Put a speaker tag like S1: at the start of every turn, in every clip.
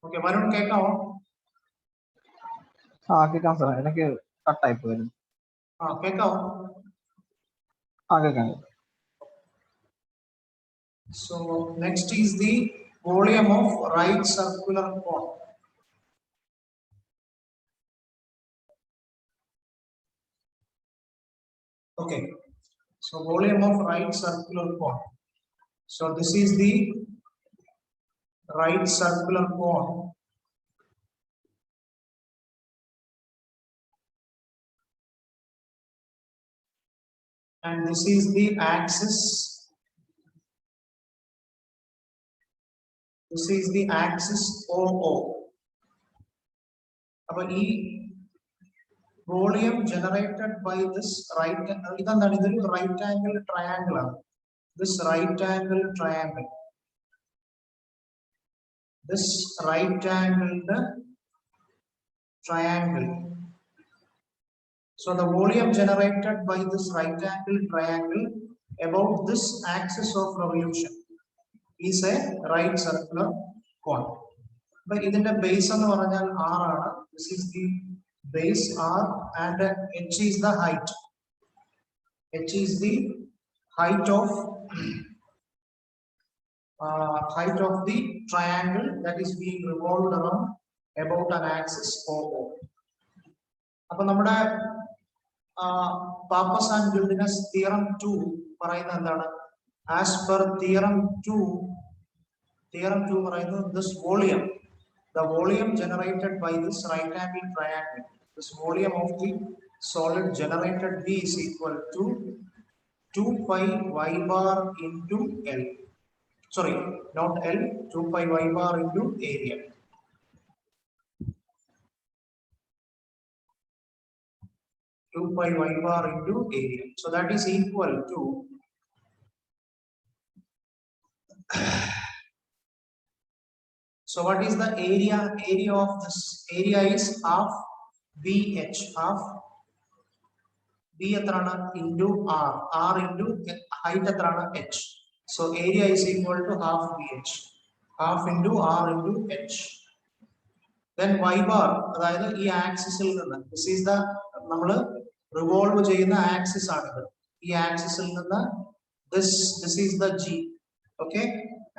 S1: Okay, Varun കേൾക്കാമോ?
S2: കേൾക്കാം sir, എനിക്ക് കട്ടായി പോയിരുന്നു.
S1: കേൾക്കാമോ?
S2: കേൾക്കാം.
S1: So next is the volume of right circular cone. Okay, so volume of right circular cone. So this is the right circular cone. And this is the axis. This is the axis OO. Now, volume generated by this right angle triangle. This right angle triangle. This right angled triangle. So the volume generated by this right angle triangle about this axis of revolution is a right circular cone. But in the base on the original R, this is the base R, and H is the height. H is the height of the triangle that is being revolved around about an axis OO. Now, നമ്മുടെ Papus and Guldnus Theorem 2 പറയുന്നത് എന്താണ്? As per Theorem 2 പറയുന്നത് this volume, the volume generated by this right angle triangle, this volume of the solid generated V is equal to 2 pi y bar into L. Sorry, not L, 2 pi y bar into area. By y bar into area. So that is equal to so what is the area? Area of this area is half BH, half B into R, R into height H. So area is equal to half BH, half into R into H. Then y bar, അതായത് ഈ ആക്സിസിൽ നിന്ന്, this is the നമ്മൾ revolve ചെയ്യുന്ന axis ആണിത്. ഈ ആക്സിസിൽ നിന്ന് this is the G, okay,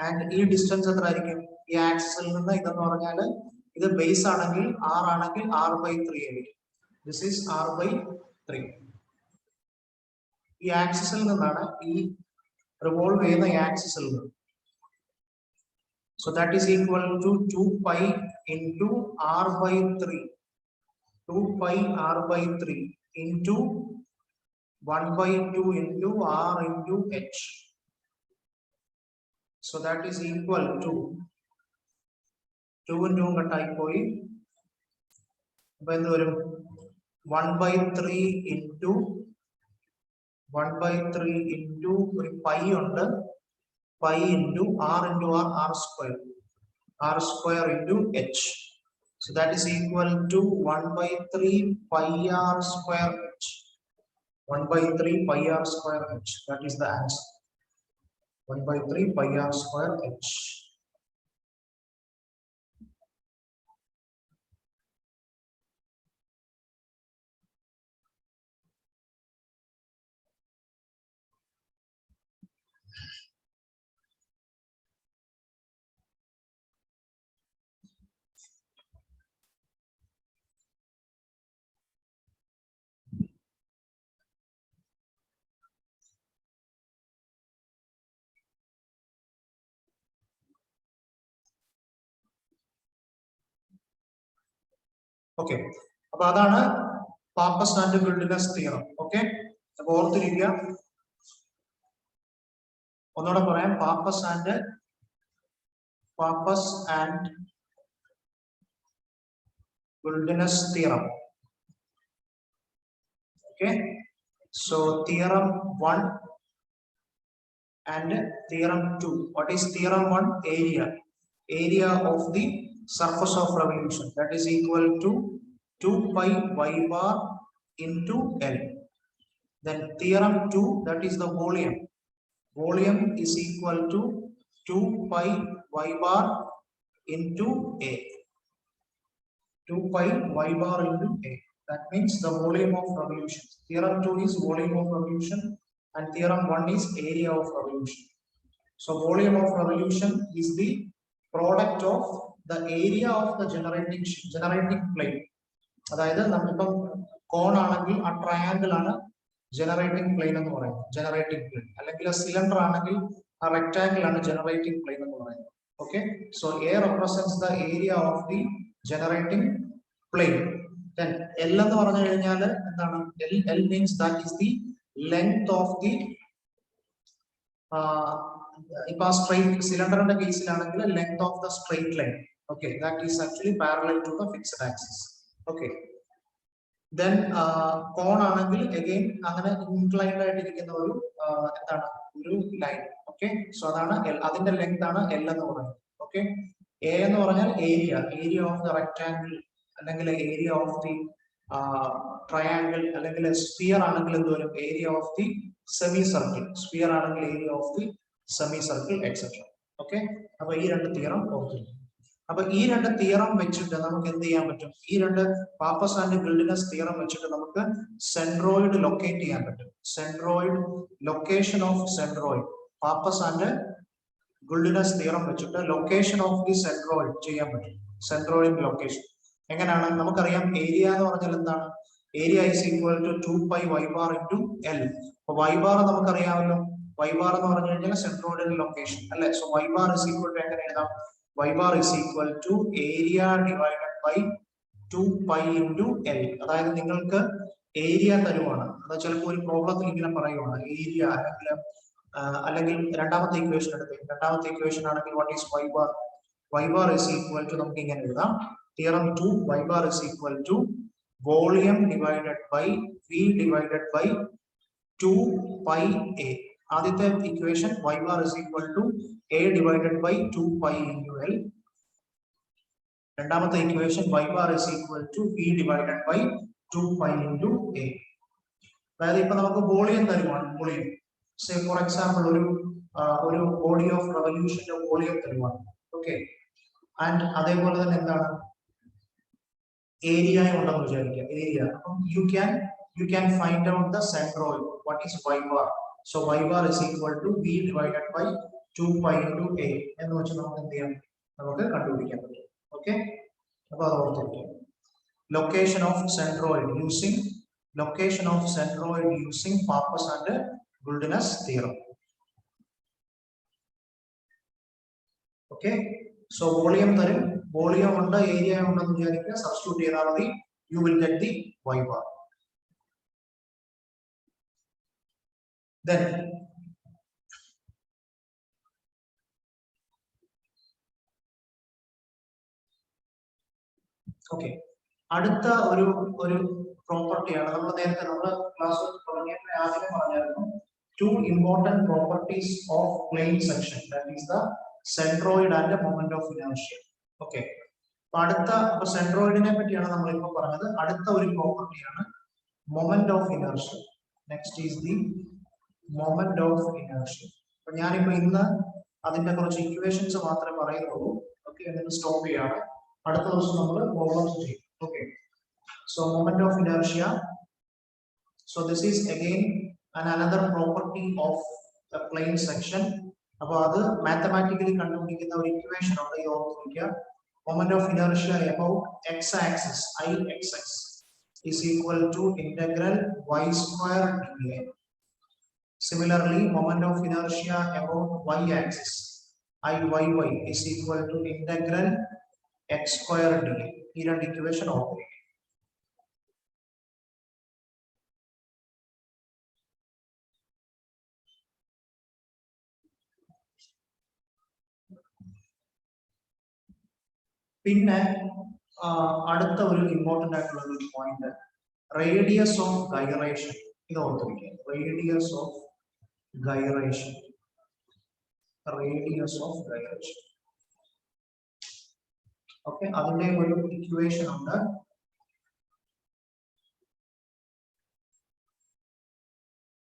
S1: and ഈ ഡിസ്റ്റൻസ് എത്ര ആയിരിക്കും? ഈ ആക്സിസിൽ നിന്ന് ഇതെന്ന് പറഞ്ഞാൽ ഇത് ബേസ് ആണെങ്കിൽ R ആണെങ്കിൽ R/3 ആയിരിക്കും. This is R/3. ഈ ആക്സിസിൽ നിന്നാണ് ഈ റിവോൾവ് ചെയ്യുന്ന ആക്സിസിൽ നിന്ന്. So that is equal to 2 pi into R/3. 2 pi R/3 into 1/2 into R into H. So that is equal to 2 into type 1/3 into 1/3 into pi under pi into R square into H. So that is equal to 1/3 pi R square H. 1/3 pi R square H. That is the answer. 1/3 pi R square H. Okay, അപ്പോൾ അതാണ് Papus and Guldnus Theorem. Okay, അപ്പോൾ ഓർത്തിരിക്കുക. ഒന്നുകൂടെ പറയാം, Papus and Guldnus Theorem. Okay, so Theorem 1 and Theorem 2. What is Theorem 1? Area of the surface of revolution, that is equal to 2 pi y bar into L. Then Theorem 2, that is the volume. Volume is equal to 2 pi y bar into A. 2 pi y bar into A. That means the volume of revolution. Theorem 2 is volume of revolution and theorem 1 is area of revolution. So volume of revolution is the product of the area of the generating plane. അതായത് നമ്മളിപ്പം കോൺ ആണെങ്കിൽ ആ triangle ആണ് generating plane എന്ന് പറയുന്നത്, generating plain. അല്ലെങ്കിൽ cylinder ആണെങ്കിൽ ആ റെക്ടാങ്കിൾ ആണ് ജനറേറ്റിംഗ് പ്ലെയിൻ എന്ന് പറയുന്നത്. Okay, so A represents the area of the generating plane. Then L എന്ന് പറഞ്ഞു കഴിഞ്ഞാൽ എന്താണ്? L means that is the length of the ഇപ്പൊ സ്ട്രെയിറ്റ് സിലിണ്ടറിന്റെ കേസിലാണെങ്കിൽ length of the straight line. Okay, that is actually parallel to the fixed axis. Okay, then cone ആണെങ്കിൽ again അങ്ങനെ inclined ആയിട്ടിരിക്കുന്ന ഒരു എന്താണ് ഒരു ലൈൻ. ഓക്കെ, സോ അതാണ് അതിന്റെ ലെങ്ത് ആണ് L എന്ന് പറയുന്നത്. ഓക്കെ, A എന്ന് പറഞ്ഞാൽ ഏരിയ ഓഫ് ദ റെക്ടാങ്കിൾ അല്ലെങ്കിൽ ഏരിയ ഓഫ് ദി ട്രയാങ്കിൾ അല്ലെങ്കിൽ സ്ഫിയർ ആണെങ്കിൽ എന്തോരും area of the semi circle, sphere ആണെങ്കിൽ area of the semi circle etcetera. Okay, അപ്പൊ ഈ രണ്ട് തിയറം ഓർത്തിരിക്കും. അപ്പൊ ഈ രണ്ട് തിയറം വെച്ചിട്ട് നമുക്ക് എന്ത് ചെയ്യാൻ പറ്റും? ഈ രണ്ട് പാപ്പസ് ആൻഡ് ഗിൽഡിനസ് തിയറം വെച്ചിട്ട് നമുക്ക് സെൻട്രോയിഡ് ലൊക്കേറ്റ് ചെയ്യാൻ പറ്റും. Centroid, location of centroid, Pappus and Guldinus theorem വെച്ചിട്ട് ലൊക്കേഷൻ ഓഫ് ദി സെൻട്രോയിഡ് ചെയ്യാൻ പറ്റും. സെൻട്രോയിഡ് ലൊക്കേഷൻ എങ്ങനെയാണ്? നമുക്കറിയാം ഏരിയ എന്ന് പറഞ്ഞാൽ എന്താണ്? Area is equal to 2 pi y bar into L. അപ്പൊ y bar നമുക്കറിയാമല്ലോ, y bar എന്ന് പറഞ്ഞു കഴിഞ്ഞാൽ സെൻട്രോയിഡ് ലൊക്കേഷൻ അല്ലെ. So y bar is equal to എങ്ങനെ എഴുതാം? y bar is equal to area divided by 2 pi into L. അതായത് നിങ്ങൾക്ക് ഏരിയ തരുവാണ്, അത് ചിലപ്പോൾ ഒരു പ്രോബ്ലത്തിൽ ഇങ്ങനെ പറയുവാണ് ഏരിയ അല്ലെങ്കിൽ രണ്ടാമത്തെ ഇക്വേഷൻ എടുത്ത്, രണ്ടാമത്തെ ഇക്വേഷൻ ആണെങ്കിൽ what is y bar? y bar is equal to നമുക്ക് ഇങ്ങനെ എഴുതാം, theorem 2 y bar is equal to volume divided by v divided by 2 pi a. ആദ്യത്തെ equation y bar is equal to a divided by 2 pi into L. രണ്ടാമത്തെ equation y bar is equal to v divided by 2 pi into a. അതായത് ഇപ്പൊ നമുക്ക് volume തരുവാണ്, volume say for example ഒരു body of റെവല്യൂഷന്റെ volume തരുവാണ്. Okay, and അതേപോലെ തന്നെ എന്താണ് ഏരിയ ഉണ്ടെന്ന് വിചാരിക്കുക. ഏരിയ, അപ്പം you can find out the centroid, what is y bar. So y bar is equal to v divided by 2 pi into a എന്ന് വെച്ച് നമുക്ക് എന്ത് ചെയ്യാം? നമുക്ക് കണ്ടുപിടിക്കാൻ പറ്റും. ഓക്കെ, അപ്പൊ അത് ഓർത്തിരിക്കുക. Location of centroid using Pappus and Guldinus theorem. Okay, so volume തരും, വോളിയം ഉണ്ട്, ഏരിയ ഉണ്ടെന്ന് വിചാരിക്കുക, സബ്സ്റ്റിറ്റ്യൂട്ട് ചെയ്താൽ മതി, you will get the y bar. Then okay, അടുത്ത ഒരു പ്രോപ്പർട്ടിയാണ് നമ്മൾ നേരത്തെ ക്ലാസ് തുടങ്ങിയപ്പോൾ ആദ്യം പറഞ്ഞായിരുന്നു, two important properties of plane section, that is the centroid and the moment of inertia. Okay, അടുത്ത സെൻട്രോയിഡിനെ പറ്റിയാണ് നമ്മൾ ഇപ്പോൾ പറഞ്ഞത്. അടുത്ത ഒരു പ്രോപ്പർട്ടിയാണ് moment of inertia. Next is the moment of inertia. അപ്പൊ ഞാനിപ്പോ ഇന്ന് അതിന്റെ കുറച്ച് ഇക്വേഷൻസ് മാത്രമേ പറയുന്നുള്ളൂ. ഓക്കെ, എന്നിട്ട് സ്റ്റോപ്പ് ചെയ്യാണ്. അടുത്ത ദിവസം നമ്മൾ പ്രോബ്ലംസ് ചെയ്യും. Okay, so moment of inertia, so this is again another property of a plane section. അപ്പോൾ അത് മാത്തമാറ്റിക്കലി കണ്ടുപിടിക്കുന്ന ഒരു ഇക്വേഷൻ ഉണ്ട്, ഇത് ഓർത്തിരിക്കുക. Moment of inertia about x-axis Ixx is equal to integral y square dA. Similarly, moment of inertia about y-axis Iyy is equal to integral x square dA. ഈ രണ്ട് equation ഓർക്കുക. പിന്നെ അടുത്ത ഒരു ഇമ്പോർട്ടന്റ് ആയിട്ടുള്ള ഒരു പോയിന്റ്, റേഡിയസ് ഓഫ് ഗൈറേഷൻ. ഇത് ഓർത്തിരിക്കുക, റേഡിയസ് ഓഫ് ഗൈറേഷൻ. ഓക്കെ, അതിന്റെ ഒരു ഇക്വേഷൻ ഉണ്ട്.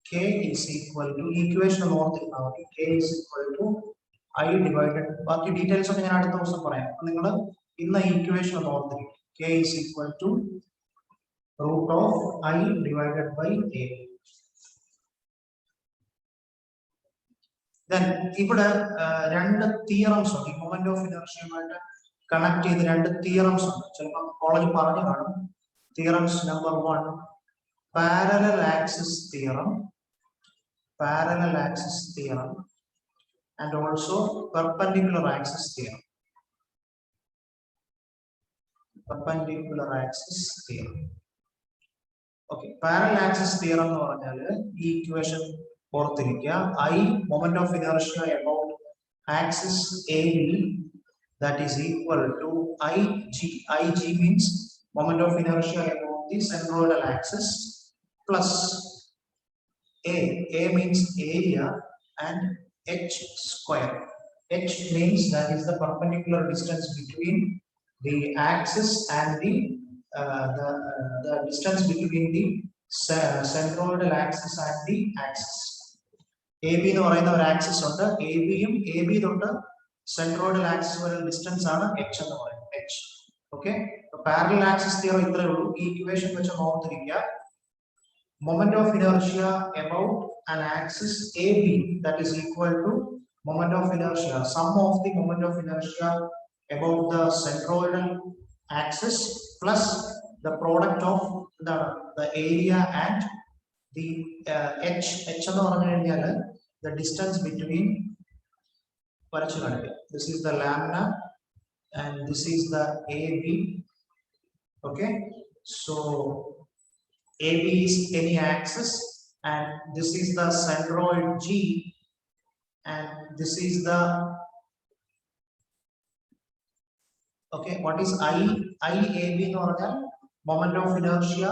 S1: K is equal to, equation ഓർത്തിരുന്നാൽ മതി, K is equal to I divided ബാക്കി ഡീറ്റെയിൽസ് ഒക്കെ ഞാൻ അടുത്ത ദിവസം പറയാം. നിങ്ങൾ ഇന്ന ഈക്വേഷൻ ഒന്ന് ഓർത്തിരിക്കും. K is equal to root of I divided by A. Then ഇവിടെ രണ്ട് തിയറംസ് ഉണ്ട്. ഈ മൊമെന്റ് ഓഫ് ഇനർഷ്യയുമായിട്ട് കണക്ട് ചെയ്ത് രണ്ട് തിയറംസ് ഉണ്ട്. ചിലപ്പോൾ കോളേജിൽ പറഞ്ഞു കാണും. Theorems number 1 parallel axis theorem, and also perpendicular axis theorem. Okay, parallel axis theorem എന്ന് പറഞ്ഞാൽ ഈ ഇക്വേഷൻ ഓർത്തിരിക്കുക. I moment of inertia about axis AB that is equal to IG. IG means moment of inertia about the centroidal axis plus A means area and H square. H means that is the perpendicular distance between the axis and the distance between the centroidal axis and the axis. AB എന്ന് പറയുന്ന ഒരു axis ഉണ്ട്. AB-യും AB തൊട്ട് centroidal axis വരെ distance ആണ് H എന്ന് പറയുന്നത്. H. Okay. Parallel axis theorem ഇത്രയേ ഉള്ളൂ. ഈ ഇക്വേഷൻ വെച്ച് ഓർത്തിരിക്കുക. Moment of inertia about an axis AB that is equal to moment of inertia, sum of the moment of inertia about the centroidal axis plus the product of the area and the H എന്ന് പറഞ്ഞു കഴിഞ്ഞാൽ the distance between this is the lambda and this is the AB. Okay, so AB is any axis and this is the centroid G and this is the okay. What is IAB എന്ന് പറഞ്ഞാൽ moment of inertia.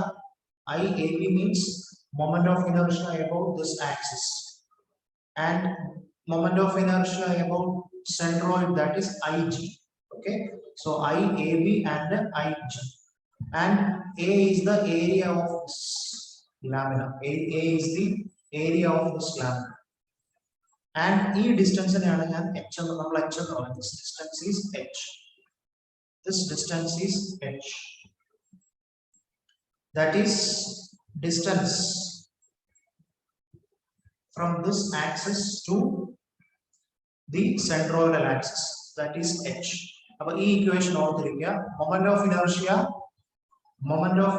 S1: IAB means moment of inertia about this axis and moment of inertia about centroid, that is IG. Okay, so IAB and IG, and A is the area of this lamina. A is the area of this lamina, and E distance ആണ് ഞാൻ H എന്ന് നമ്മൾ H എന്ന് പറയുന്നത്. This distance is H. This distance is H. That is distance from this axis to the centroidal axis, that is H. അപ്പോൾ ഈ equation ഓർത്തിരിക്കുക. Moment of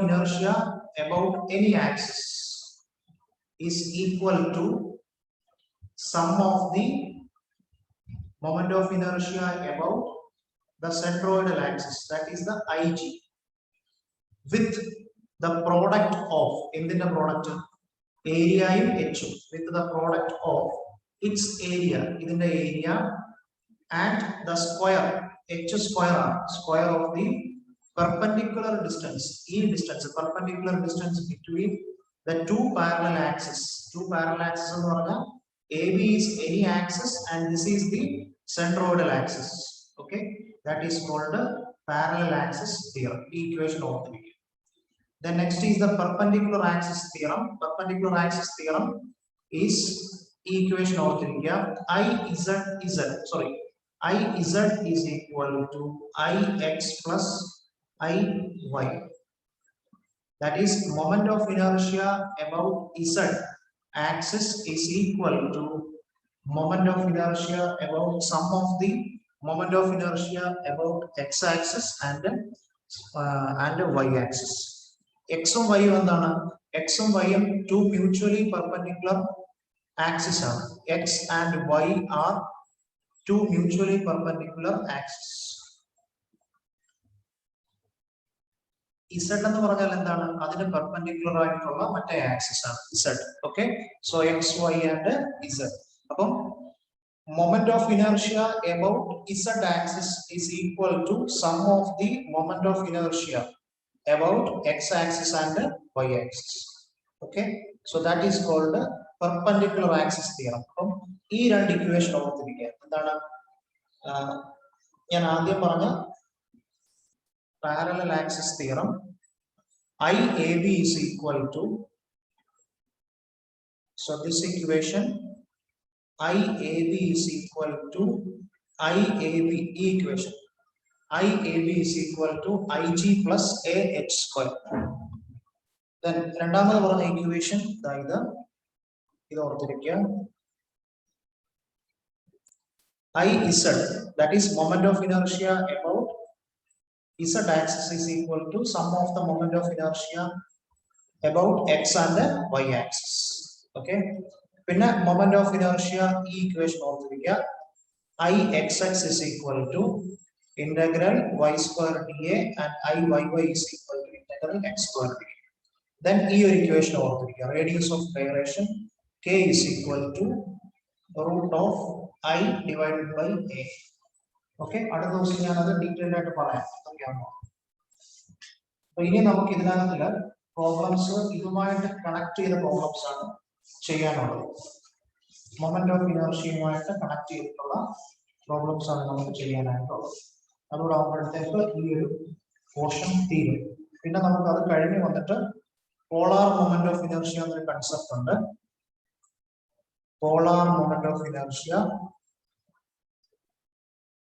S1: inertia about any axis is equal to sum of the moment of inertia about the centroidal axis, that is the IG, with the product of എന്തിന്റെ product ഏരിയയും H with the product of its area, ഇതിന്റെ area and the square H square of the perpendicular distance, perpendicular distance between the two parallel axes. എന്ന് പറഞ്ഞാൽ AB is any axis and this is the centroidal axis. Okay, that is called the parallel axis theorem. The equation of the then next is the perpendicular axis theorem. Perpendicular axis theorem is equation of the IZ is equal to IX plus IY. That is moment of inertia about Z axis is equal to moment of inertia about sum of the moment of inertia about X axis and Y axis. X ഉം Y ഉം എന്താണ്? X ഉം Y ഉം two mutually perpendicular axes ആണ്. X and Y are two mutually perpendicular axes. Z എന്ന് പറഞ്ഞാൽ എന്താണ്? അതിന് പെർപെൻഡിക്കുലർ ആയിട്ടുള്ള മറ്റേ ആക്സിസ് ആണ് Z. Okay, so X, Y and Z. അപ്പം moment of inertia about Z axis is equal to sum of the moment of inertia about X axis and Y axis. Okay, so that is called perpendicular axis theorem. അപ്പം ഈ രണ്ട് equation ഓർത്തിരിക്കുക. എന്താണ് ഞാൻ ആദ്യം പറഞ്ഞ parallel axis theorem? IAB is equal to, so this equation IAB is equal to IAB equation. IAB is equal to IG plus AH square. Then രണ്ടാമത് പറഞ്ഞ equation ഇത് ഓർത്തിരിക്കുക. IZ, that is moment of inertia about Z axis is equal to sum of the moment of inertia about X and Y axis. Okay. പിന്നെ moment of inertia equation ഓർത്തിരിക്കുക. IXX is equal to integral y square dA and IYY is equal to integral x square dA. Then equation ഓർത്തിരിക്കുക. Radius of gyration K is equal to root of I divided by A. Okay, അടുത്ത ദിവസം ഞാൻ അത് detailed ആയിട്ട് പറയാം. അപ്പൊ ഇനി നമുക്ക് ഇതിനകത്തില് പ്രോബ്ലംസ് ഇതുമായിട്ട് കണക്ട് ചെയ്ത പ്രോബ്ലംസ് ആണ് ചെയ്യാനുള്ളത്. മൊമെന്റ് ഓഫ് ഇനർഷ്യയുമായിട്ട് കണക്ട് ചെയ്തിട്ടുള്ള പ്രോബ്ലംസ് ആണ് നമുക്ക് ചെയ്യാനായിട്ടുള്ളത്. അതുകൂടെ ആകുമ്പോഴത്തേക്ക് ഈ ഒരു പോർഷൻ തീരും. പിന്നെ നമുക്ക് അത് കഴിഞ്ഞ് വന്നിട്ട് പോളാർ മൊമെന്റ് ഓഫ് ഇനർഷ്യ എന്നൊരു കൺസെപ്റ്റ് ഉണ്ട്. പോളാർ മൊമെന്റ് ഓഫ് ഇനർഷ്യ,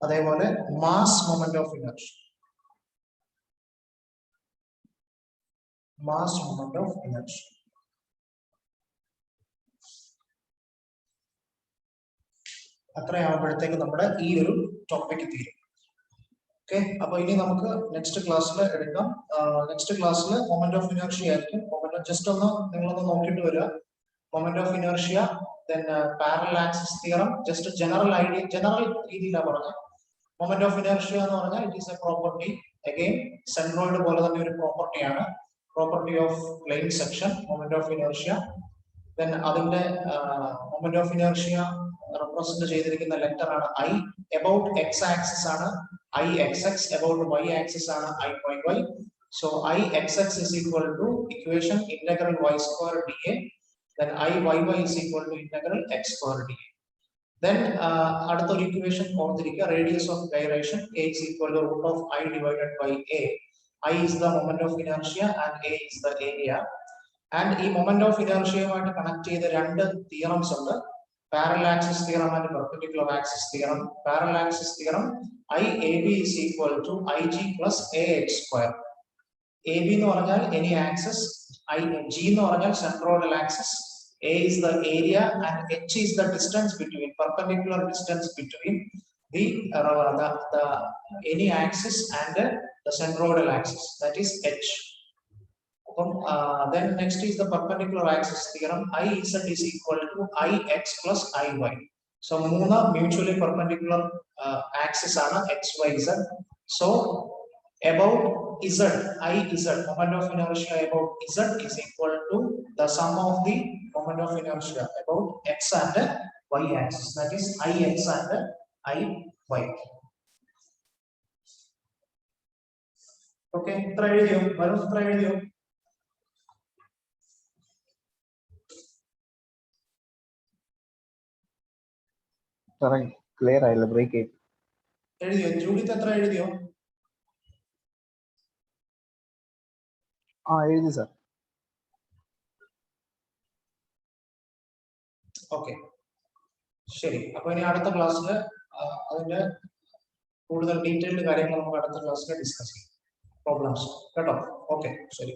S1: അതേപോലെ mass moment of inertia. Mass moment of inertia അത്രയാകുമ്പോഴത്തേക്ക് നമ്മുടെ ഈ ഒരു ടോപ്പിക് തീരും. ഓക്കെ, അപ്പൊ ഇനി നമുക്ക് നെക്സ്റ്റ് ക്ലാസ്സിൽ എടുക്കാം. നെക്സ്റ്റ് ക്ലാസ്സിൽ മൊമെന്റ് ഓഫ് ഇനർഷ്യ ആയിരിക്കും. മൊമെന്റ് ജസ്റ്റ് ഒന്ന് നിങ്ങളൊന്ന് നോക്കിയിട്ട് വരിക. Moment of inertia, then parallel axis theorem, just a general idea, general രീതിയിലാണ് പറഞ്ഞത്. മൊമെന്റ് ഓഫ് ഇനർഷ്യ എന്ന് പറഞ്ഞാൽ it is a property, again centroid പോലെ തന്നെ ഒരു പ്രോപ്പർട്ടിയാണ്, property of plane section moment of inertia. then അതിന്റെ മൊമെന്റ് ഓഫ് ഇനർഷ്യ റെപ്രസെന്റ് ചെയ്തിരിക്കുന്ന ലെറ്റർ ആണ് I. about x axis ആണ് IXX, about y axis ആണ് IYY. so IXX is equal to equation integral y square dA, then IYY is equal to integral x square dA. then അടുത്ത ഒരു equation ഓർത്തിരിക്കുക, radius of gyration K is equal to root of I divided by A. I is the moment of inertia and A is the area. and ഈ moment of inertia-യുമായിട്ട് connect ചെയ്ത രണ്ട് theorems ഉണ്ട്, parallel axis theorem and perpendicular axis theorem. Parallel axis theorem, IAB is equal to IG plus AH square. AB എന്ന് പറഞ്ഞാൽ any axis, G എന്ന് പറഞ്ഞാൽ centroidal axis, A is the area and H is the distance between, perpendicular distance between the any axis and the centroidal axis, that is H. Then next is the perpendicular axis theorem. IZ is equal to IX plus IY. So മൂന്ന് mutually perpendicular axis ആണ് XYZ. So about Z, IZ, moment of inertia about Z is equal to the sum of the moment of inertia about X and Y axis, that is IX and IY. Okay, ഇത്ര എഴുതിയോ? വരും ഇത്ര എഴുതിയോ?
S2: Clear ആയില്ല, break ആയി.
S1: എഴുതിയോ? Judith എത്ര എഴുതിയോ?
S2: എഴുതി സാർ.
S1: ഓക്കെ, ശരി. അപ്പൊ ഇനി അടുത്ത ക്ലാസ്സിൽ അതിന്റെ കൂടുതൽ ഡീറ്റെയിൽഡ് കാര്യങ്ങൾ നമുക്ക് അടുത്ത ക്ലാസ്സിൽ ഡിസ്കസ് ചെയ്യാം, പ്രോബ്ലംസ് കേട്ടോ. ഓക്കെ, ശരി.